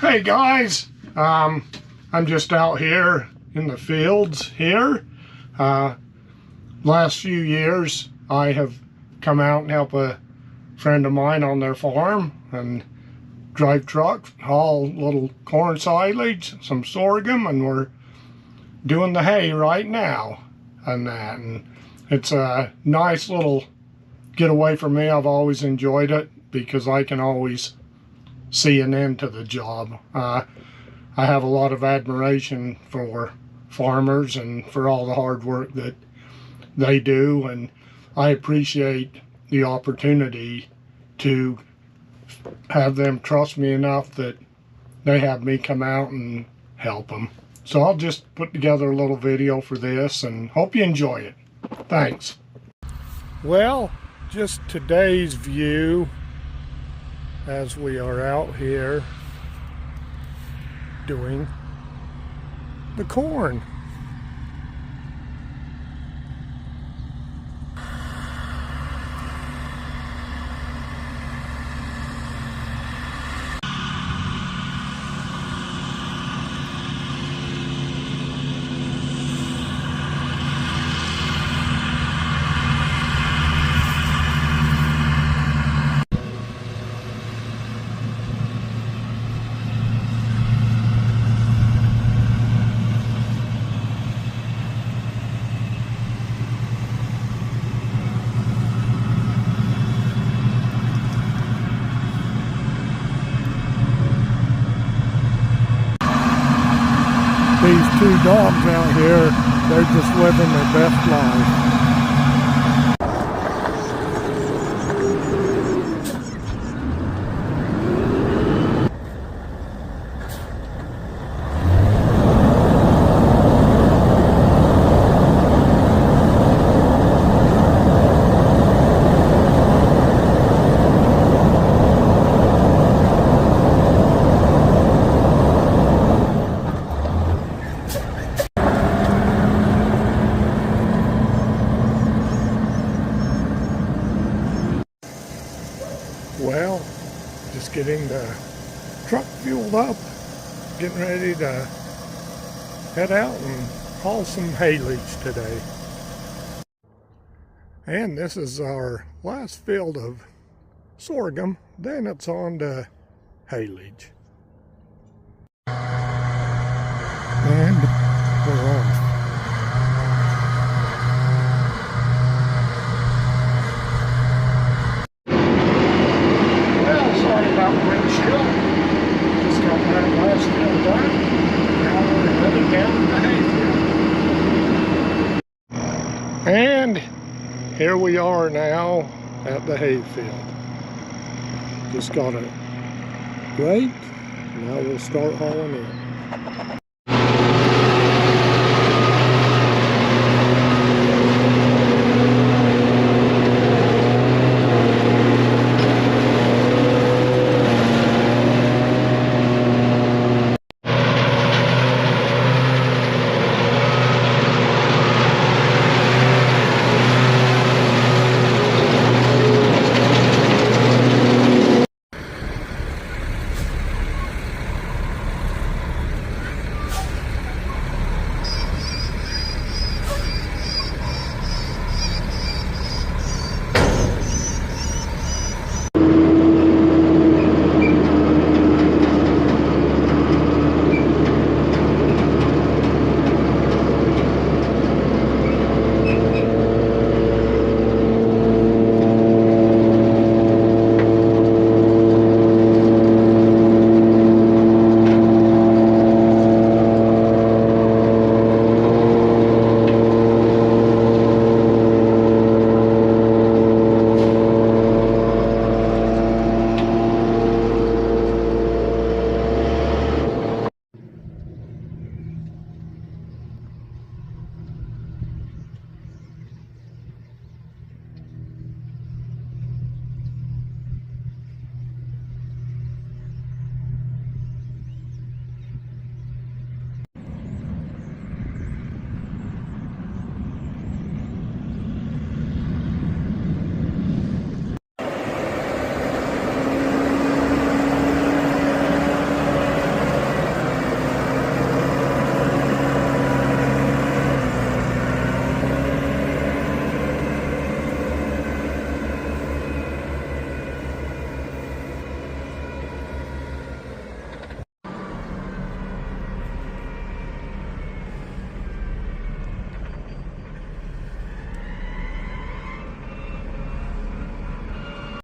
Hey guys, I'm just out here in the fields here. Last few years I have come out and helped a friend of mine on their farm and drive trucks, haul little corn silage, some sorghum, and we're doing the hay right now and it's a nice little getaway for me. I've always enjoyed it because I can always see an end to the job. I have a lot of admiration for farmers and for all the hard work that they do, and I appreciate the opportunity to have them trust me enough that they have me come out and help them. So I'll just put together a little video for this and hope you enjoy it. Thanks. Well, just today's view as we are out here doing the corn. These two dogs out here, they're just living their best life. Well, just getting the truck fueled up, getting ready to head out and haul some haylage today. And this is our last field of sorghum, then it's on to haylage. And we're off. Windshield. Just got that last field done. Now we're heading down to the hayfield. And here we are now at the hayfield. Just got a grate. Now we'll start hauling in.